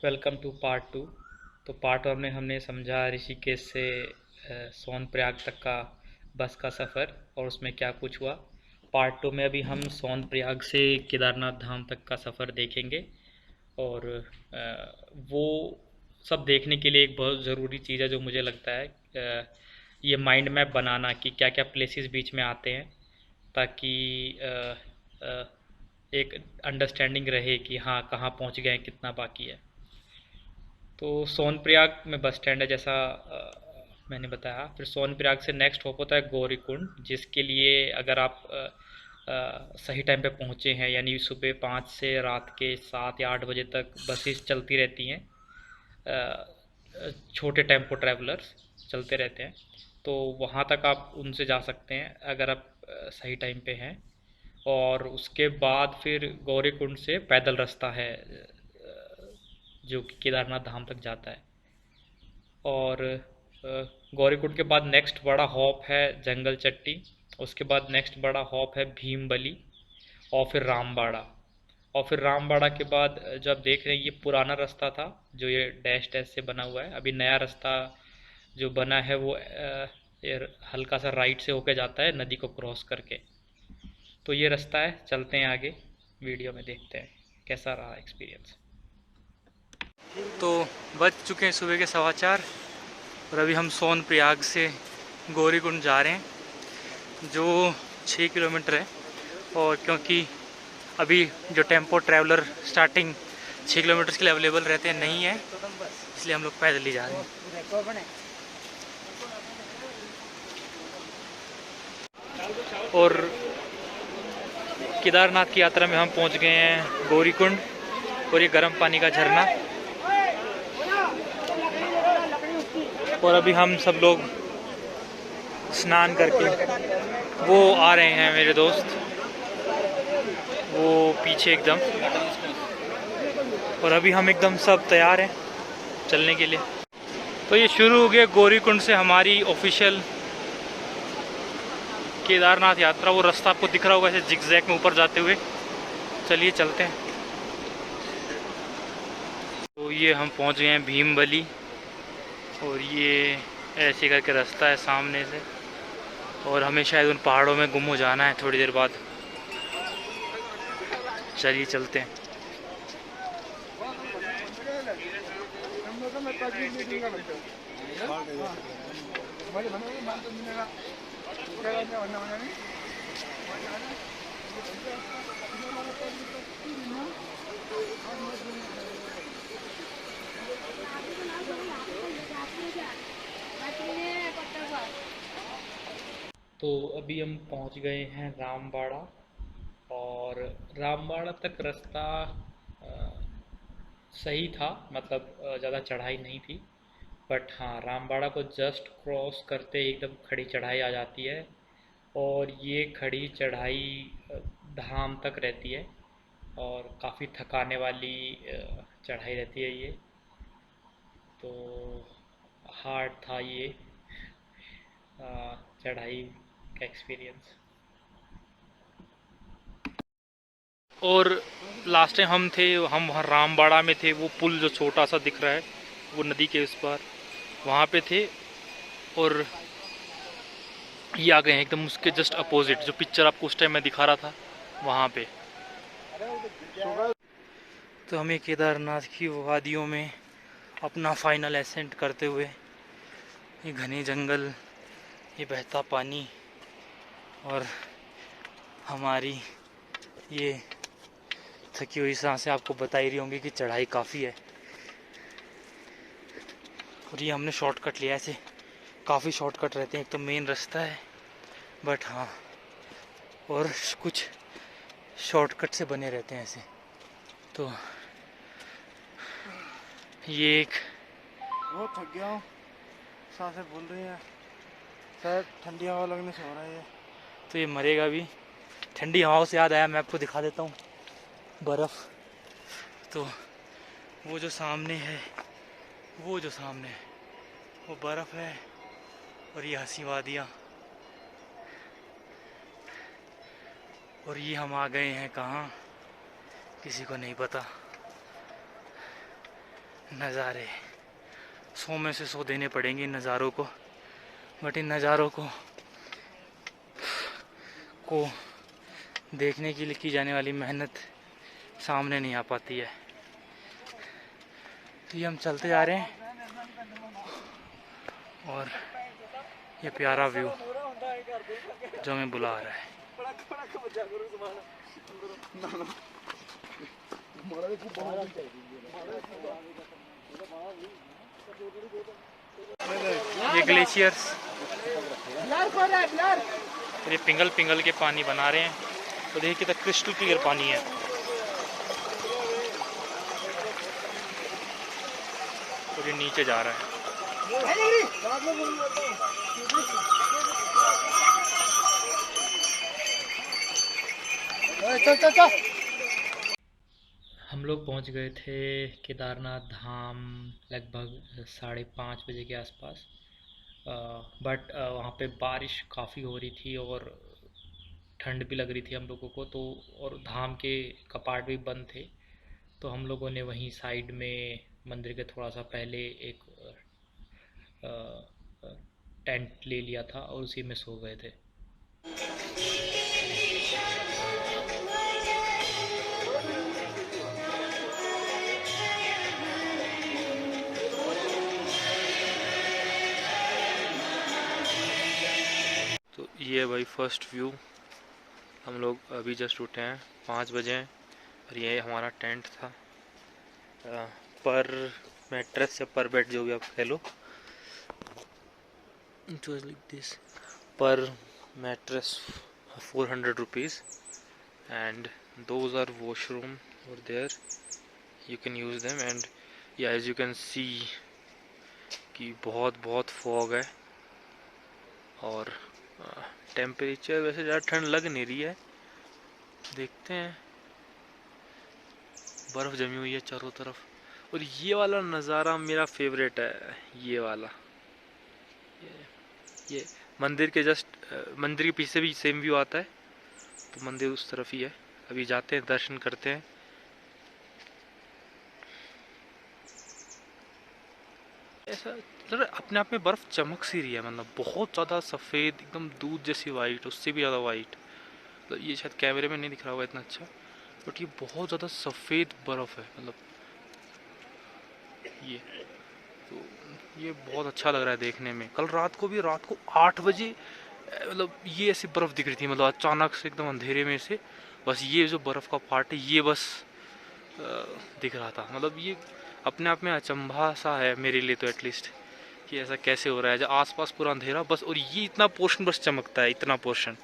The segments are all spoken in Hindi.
Welcome to part two. तो पार्ट वन में हमने समझा ऋषिकेश से सोनप्रयाग तक का बस का सफ़र और उसमें क्या कुछ हुआ। पार्ट टू में अभी हम सोनप्रयाग से केदारनाथ धाम तक का सफ़र देखेंगे। और वो सब देखने के लिए एक बहुत ज़रूरी चीज़ है जो मुझे लगता है, ये माइंड मैप बनाना कि क्या क्या प्लेसेस बीच में आते हैं, ताकि अ, एक अंडरस्टैंडिंग रहे कि हाँ कहाँ पहुँच गए हैं, कितना बाकी है। तो सोनप्रयाग में बस स्टैंड है, जैसा मैंने बताया। फिर सोनप्रयाग से नेक्स्ट होप होता है गौरीकुंड, जिसके लिए अगर आप सही टाइम पे पहुँचे हैं, यानी सुबह 5 से रात के 7 या 8 बजे तक बसेस चलती रहती हैं। छोटे टेम्पो ट्रैवलर्स चलते रहते हैं, तो वहाँ तक आप उनसे जा सकते हैं अगर आप सही टाइम पे हैं। और उसके बाद फिर गौरीकुंड से पैदल रास्ता है, जो कि केदारनाथ धाम तक जाता है। और गौरीकुंड के बाद नेक्स्ट बड़ा हॉप है जंगल चट्टी। उसके बाद नेक्स्ट बड़ा हॉप है भीमबली, और फिर रामबाड़ा। और फिर रामबाड़ा के बाद जो आप देख रहे हैं ये पुराना रास्ता था, जो ये डैश डैश से बना हुआ है। अभी नया रास्ता जो बना है वो ये हल्का सा राइट से होके जाता है नदी को क्रॉस करके। तो ये रास्ता है, चलते हैं आगे, वीडियो में देखते हैं कैसा रहा एक्सपीरियंस। तो बज चुके हैं सुबह के 4:15 और अभी हम सोनप्रयाग से गौरीकुंड जा रहे हैं, जो 6 किलोमीटर है। और क्योंकि अभी जो टेम्पो ट्रैवलर स्टार्टिंग 6 किलोमीटर के लिए अवेलेबल रहते हैं नहीं है, इसलिए हम लोग पैदल ही जा रहे हैं। और केदारनाथ की यात्रा में हम पहुंच गए हैं गौरीकुंड, और ये गर्म पानी का झरना। और अभी हम सब लोग स्नान करके, वो आ रहे हैं मेरे दोस्त, वो पीछे एकदम। और अभी हम एकदम सब तैयार हैं चलने के लिए। तो ये शुरू हो गया गौरीकुंड से हमारी ऑफिशियल केदारनाथ यात्रा। वो रास्ता आपको दिख रहा होगा ऐसे जिगजैग में ऊपर जाते हुए। चलिए चलते हैं। तो ये हम पहुंच गए हैं भीमबली, और ये ऐसे करके रास्ता है सामने से, और हमें शायद उन पहाड़ों में गुम हो जाना है थोड़ी देर बाद। चलिए चलते हैं। तो अभी हम पहुंच गए हैं रामबाड़ा। और रामबाड़ा तक रास्ता सही था, मतलब ज़्यादा चढ़ाई नहीं थी। बट हाँ, रामबाड़ा को जस्ट क्रॉस करते ही एकदम खड़ी चढ़ाई आ जाती है। और ये खड़ी चढ़ाई धाम तक रहती है, और काफ़ी थकाने वाली चढ़ाई रहती है ये। तो हार्ड था ये चढ़ाई का एक्सपीरियंस। और लास्ट टाइम हम थे, हम वहाँ रामबाड़ा में थे। वो पुल जो छोटा सा दिख रहा है वो नदी के उस पार, वहाँ पे थे। और ये आ गए हैं एकदम उसके जस्ट अपोजिट, जो पिक्चर आपको उस टाइम मैं दिखा रहा था वहाँ पे। तो हमें केदारनाथ की वादियों में अपना फाइनल एसेंट करते हुए, ये घने जंगल, ये बहता पानी, और हमारी ये थकी हुई सांसें आपको बता ही रही होंगी कि चढ़ाई काफ़ी है। और ये हमने शॉर्टकट लिया। ऐसे काफ़ी शॉर्टकट रहते हैं, एक तो मेन रास्ता है, बट हाँ और कुछ शॉर्टकट से बने रहते हैं ऐसे। तो ये एक, बहुत थक गया हूँ, सांसें फूल रही हैं, शायद ठंडी हवा लगने से हो रहा है ये। तो ये मरेगा भी। ठंडी हवाओं से याद आया, मैं आपको दिखा देता हूँ बर्फ़। तो वो जो सामने है, वो जो सामने है वो बर्फ़ है, और ये हंसी वादियाँ। और ये हम आ गए हैं कहाँ, किसी को नहीं पता। नज़ारे 100 में से 100 देने पड़ेंगे इन नज़ारों को, बट इन नज़ारों को देखने के लिए की जाने वाली मेहनत सामने नहीं आ पाती है। तो ये हम चलते जा रहे हैं और ये प्यारा व्यू जो हमें बुला रहा है। ये ग्लेशियर्स, ये पिंगल पिंगल के पानी बना रहे हैं, तो देखिए कितना क्रिस्टल क्लियर पानी है। और ये नीचे जा रहा है। हम लोग पहुंच गए थे केदारनाथ धाम लगभग 5:30 बजे के आसपास, बट वहाँ पे बारिश काफ़ी हो रही थी और ठंड भी लग रही थी हम लोगों को, तो और धाम के कपाट भी बंद थे। तो हम लोगों ने वहीं साइड में मंदिर के थोड़ा सा पहले एक टेंट ले लिया था और उसी में सो गए थे। तो ये भाई फर्स्ट व्यू। हम लोग अभी जस्ट उठे हैं, 5 बजे हैं और ये हमारा टेंट था। पर मैट्रेस या पर बेड जो भी आप कह लो, इट वाज लाइक दिस। पर mattress 400 rupees and those are washroom और there you can use them. And या एज यू कैन सी कि बहुत फॉग है और टेम्परेचर वैसे ज़्यादा ठंड लग नहीं रही है। देखते हैं, बर्फ़ जमी हुई है चारों तरफ। और ये वाला नज़ारा मेरा फेवरेट है, ये वाला। ये मंदिर के मंदिर के पीछे भी सेम व्यू आता है, तो मंदिर उस तरफ ही है। अभी जाते हैं, दर्शन करते हैं। ऐसा अपने आप में बर्फ़ चमक सी रही है, मतलब बहुत ज़्यादा सफ़ेद, एकदम दूध जैसी वाइट, उससे भी ज़्यादा वाइट। तो ये शायद कैमरे में नहीं दिख रहा होगा इतना अच्छा, बट ये बहुत ज़्यादा सफ़ेद बर्फ़ है। मतलब ये तो ये बहुत अच्छा लग रहा है देखने में। कल रात को 8 बजे मतलब ये ऐसी बर्फ़ दिख रही थी, मतलब अचानक से एकदम अंधेरे में से बस ये जो बर्फ़ का पार्ट है ये बस दिख रहा था। मतलब ये अपने आप में अचंभा सा है मेरे लिए तो, एटलीस्ट, कि ऐसा कैसे हो रहा है जब आसपास पूरा अंधेरा बस, और ये इतना पोर्शन बस चमकता है, इतना पोर्शन।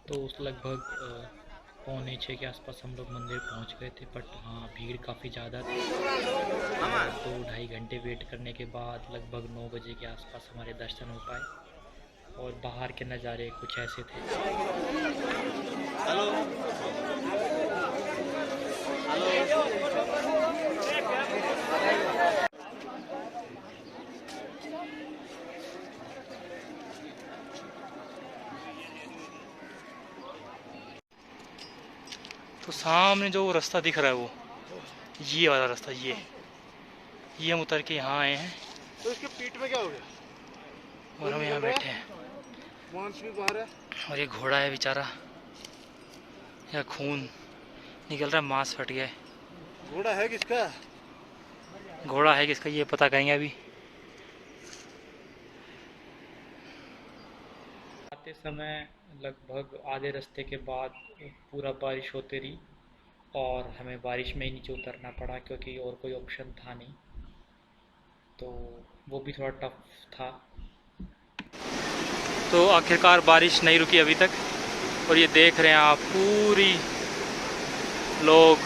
तो उस लगभग 5:45 के आसपास हम लोग मंदिर पहुंच गए थे, बट हाँ भीड़ काफ़ी ज़्यादा थी। 2-2.5 घंटे वेट करने के बाद लगभग 9 बजे के आसपास हमारे दर्शन हो पाए और बाहर के नज़ारे कुछ ऐसे थे। तो सामने जो रास्ता दिख रहा है वो ये वाला रास्ता, ये हम उतर के यहाँ आए हैं। तो इसके पीठ में क्या हो गया? और हम यहाँ बैठे हैं मांस भी बाहर है और ये घोड़ा है बेचारा, या खून निकल रहा है, मांस फट गया है। घोड़ा है किसका? घोड़ा है किसका ये पता करेंगे अभी। आते समय लगभग आधे रास्ते के बाद पूरा बारिश होती रही और हमें बारिश में ही नीचे उतरना पड़ा क्योंकि और कोई ऑप्शन था नहीं, तो वो भी थोड़ा टफ था। तो आखिरकार बारिश नहीं रुकी अभी तक, और ये देख रहे हैं आप पूरी लोग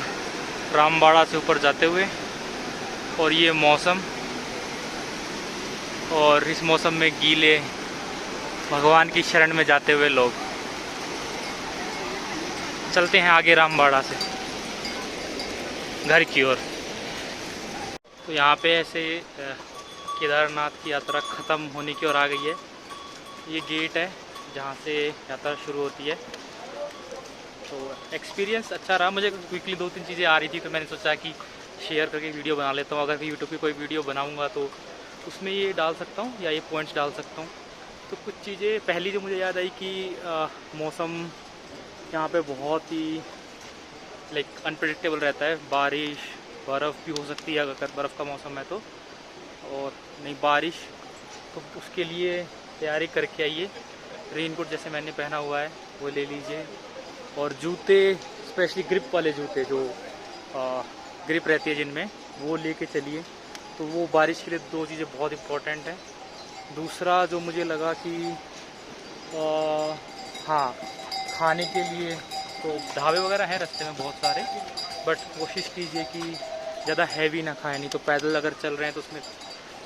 रामबाड़ा से ऊपर जाते हुए, और ये मौसम, और इस मौसम में गीले भगवान की शरण में जाते हुए लोग। चलते हैं आगे रामबाड़ा से घर की ओर। तो यहाँ पे ऐसे केदारनाथ की यात्रा ख़त्म होने की ओर आ गई है। ये गेट है जहाँ से यात्रा शुरू होती है, तो एक्सपीरियंस अच्छा रहा। मुझे क्विकली 2-3 चीज़ें आ रही थी, तो मैंने सोचा कि शेयर करके वीडियो बना लेता हूँ। अगर यूट्यूब पे कोई वीडियो बनाऊँगा तो उसमें ये डाल सकता हूँ या ये पॉइंट्स डाल सकता हूँ। तो कुछ चीज़ें पहली जो मुझे याद आई कि मौसम यहाँ पे बहुत ही लाइक अनप्रेडिक्टेबल रहता है। बारिश, बर्फ़ भी हो सकती है अगर बर्फ़ का मौसम है तो, और नहीं बारिश, तो उसके लिए तैयारी करके आइए। रेनकोट जैसे मैंने पहना हुआ है वो ले लीजिए, और जूते, स्पेशली ग्रिप वाले जूते जो ग्रिप रहती है जिनमें, वो लेके चलिए। तो वो बारिश के लिए 2 चीज़ें बहुत इम्पोर्टेंट हैं। दूसरा जो मुझे लगा कि हाँ, खाने के लिए तो ढाबे वगैरह हैं रास्ते में बहुत सारे, बट कोशिश कीजिए कि ज़्यादा हैवी ना खाएं, नहीं तो पैदल अगर चल रहे हैं तो उसमें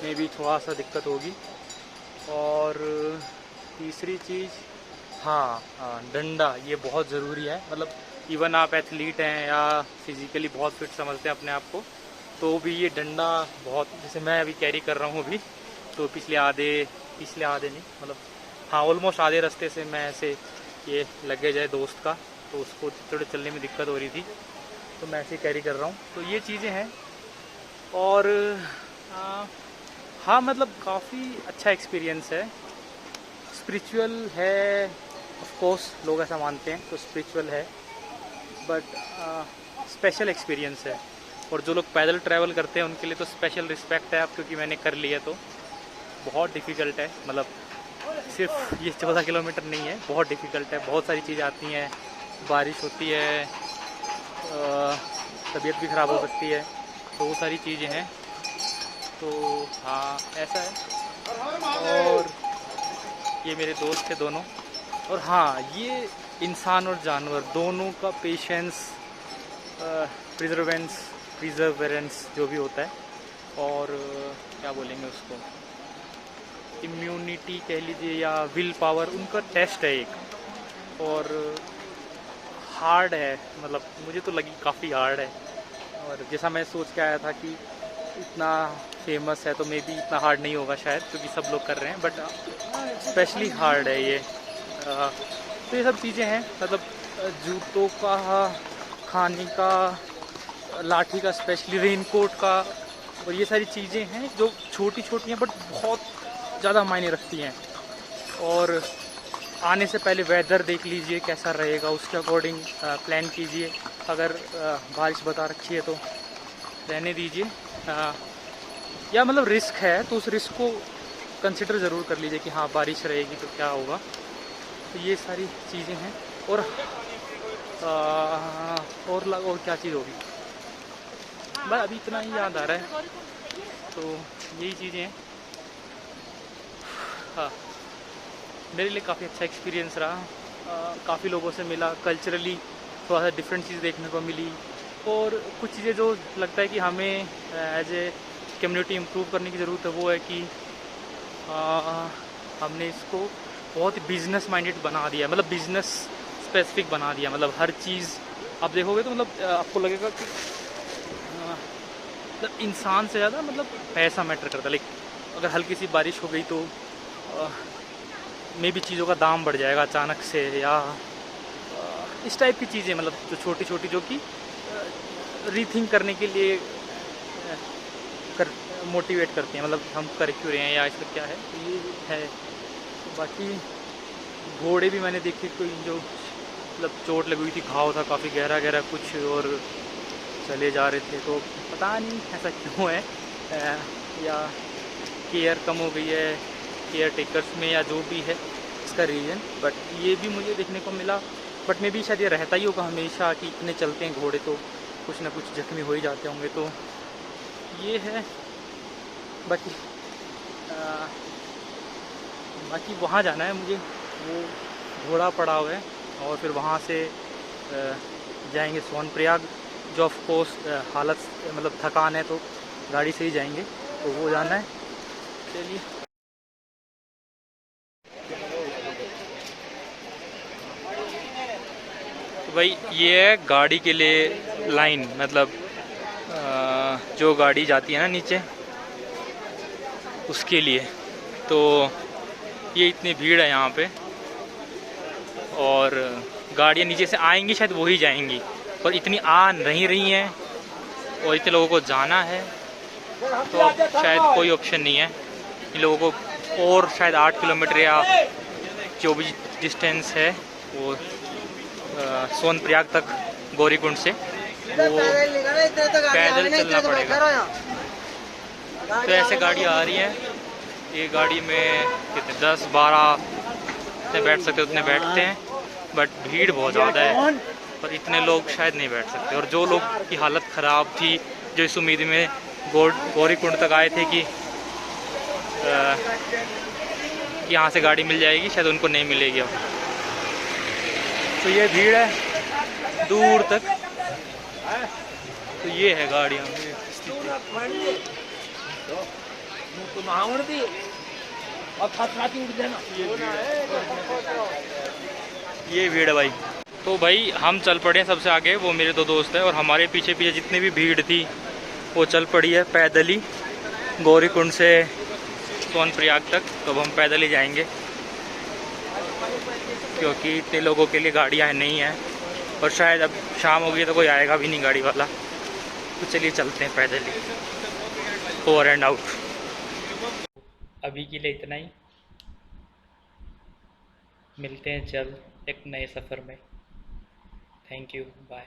में भी थोड़ा सा दिक्कत होगी। और तीसरी चीज़, हाँ, डंडा ये बहुत ज़रूरी है। मतलब इवन आप एथलीट हैं या फिज़िकली बहुत फिट समझते हैं अपने आप को, तो भी ये डंडा बहुत, जैसे मैं अभी कैरी कर रहा हूँ अभी, तो पिछले आधे नहीं, मतलब हाँ ऑलमोस्ट आधे रास्ते से मैं ऐसे, ये लगेज है दोस्त का, तो उसको थोड़े चलने में दिक्कत हो रही थी, तो मैं ऐसे कैरी कर रहा हूँ। तो ये चीज़ें हैं। और हाँ, मतलब काफ़ी अच्छा एक्सपीरियंस है। स्पिरिचुअल है, ऑफ कोर्स लोग ऐसा मानते हैं, तो स्पिरिचुअल है, बट स्पेशल एक्सपीरियंस है। और जो लोग पैदल ट्रैवल करते हैं उनके लिए तो स्पेशल रिस्पेक्ट है आप, क्योंकि मैंने कर लिया। तो बहुत डिफ़िकल्ट है, मतलब सिर्फ ये 14 किलोमीटर नहीं है, बहुत डिफ़िकल्ट है। बहुत सारी चीज़ें आती हैं, बारिश होती है, तबीयत भी ख़राब हो सकती है, तो वो सारी चीज़ें हैं। तो हाँ, ऐसा है। और ये मेरे दोस्त थे दोनों। और हाँ, ये इंसान और जानवर दोनों का पेशेंस, प्रिजर्वेरेंस जो भी होता है, और क्या बोलेंगे उसको, इम्यूनिटी कह लीजिए या विल पावर, उनका टेस्ट है एक। और हार्ड है, मतलब मुझे तो लगी काफ़ी हार्ड है। और जैसा मैं सोच के आया था कि इतना फेमस है तो मे बी इतना हार्ड नहीं होगा शायद, क्योंकि सब लोग कर रहे हैं, बट स्पेशली हार्ड है ये। तो ये सब चीज़ें हैं, मतलब जूतों का, खाने का, लाठी का, स्पेशली रेनकोट का, और ये सारी चीज़ें हैं जो छोटी छोटी हैं बट बहुत ज़्यादा मायने रखती हैं। और आने से पहले वेदर देख लीजिए कैसा रहेगा, उसके अकॉर्डिंग प्लान कीजिए। अगर बारिश बता रखी है तो रहने दीजिए, या मतलब रिस्क है तो उस रिस्क को कंसिडर ज़रूर कर लीजिए कि हाँ बारिश रहेगी तो क्या होगा। तो ये सारी चीज़ें हैं। और और क्या चीज़ होगी, बस अभी इतना ही याद आ रहा है। तो यही चीज़ें हैं। हाँ, मेरे लिए काफ़ी अच्छा एक्सपीरियंस रहा। काफ़ी लोगों से मिला, कल्चरली थोड़ा सा डिफरेंट चीज़ देखने को मिली। और कुछ चीज़ें जो लगता है कि हमें एज ए कम्युनिटी इम्प्रूव करने की ज़रूरत है, वो है कि हमने इसको बहुत ही बिज़नेस माइंडेड बना दिया, मतलब बिज़नेस स्पेसिफिक बना दिया। मतलब हर चीज़ आप देखोगे तो मतलब आपको लगेगा कि मतलब इंसान से ज़्यादा मतलब पैसा मैटर करता है। लाइक अगर हल्की सी बारिश हो गई तो मे भी चीज़ों का दाम बढ़ जाएगा अचानक से, या इस टाइप की चीज़ें, मतलब जो छोटी छोटी, जो कि रीथिंक करने के लिए मोटिवेट करती हैं, मतलब हम कर क्यों रहे हैं या इसका क्या है। तो ये है। तो बाकी घोड़े भी मैंने देखे, कोई जो मतलब चोट लगी हुई थी, घाव था काफ़ी गहरा गहरा कुछ, और चले जा रहे थे। तो पता नहीं ऐसा क्यों है, या केयर कम हो गई है केयर टेकर्स में, या जो भी है इसका रीज़न, बट ये भी मुझे देखने को मिला। बट मे भी शायद ये रहता ही होगा हमेशा कि इतने चलते हैं घोड़े तो कुछ ना कुछ जख्मी हो ही जाते होंगे। तो ये है। बाकी वहाँ जाना है मुझे, वो घोड़ा पड़ा हुआ है, और फिर वहाँ से जाएंगे सोनप्रयाग, जो ऑफ कोर्स हालत मतलब थकान है तो गाड़ी से ही जाएंगे, तो वो जाना है। चलिए, तो भाई ये है गाड़ी के लिए लाइन, मतलब जो गाड़ी जाती है ना नीचे, उसके लिए। तो ये इतनी भीड़ है यहाँ पे, और गाड़ियाँ नीचे से आएंगी शायद वही जाएंगी, पर इतनी आ नहीं रही हैं और इतने लोगों को जाना है तो अब शायद कोई ऑप्शन नहीं है इन लोगों को। और शायद 8 किलोमीटर या जो भी डिस्टेंस है वो सोनप्रयाग तक गौरीकुंड से वो पैदल चलना पड़ेगा। तो ऐसे गाड़ी आ रही है, ये गाड़ी में कितने 10-12 जितने बैठ सकते उतने बैठते हैं, बट भीड़ बहुत ज़्यादा है पर इतने लोग शायद नहीं बैठ सकते। और जो लोग की हालत ख़राब थी, जो इस उम्मीद में गौरीकुंड तक आए थे कि यहाँ से गाड़ी मिल जाएगी, शायद उनको नहीं मिलेगी अब। तो ये भीड़ है दूर तक, तो ये है गाड़ियाँ ये भीड़ है भाई। तो भाई हम चल पड़े हैं सबसे आगे, वो मेरे 2 दोस्त हैं और हमारे पीछे पीछे जितनी भी भीड़ थी वो चल पड़ी है पैदल ही गौरीकुंड से सोनप्रयाग तक। तो अब हम पैदल ही जाएंगे क्योंकि इतने लोगों के लिए गाड़ियाँ नहीं हैं और शायद अब शाम हो गई तो कोई आएगा भी नहीं गाड़ी वाला। तो चलिए चलते हैं पैदल ही, ओवर एंड आउट। अभी के लिए इतना ही, मिलते हैं जल्द एक नए सफ़र में। Thank you, bye.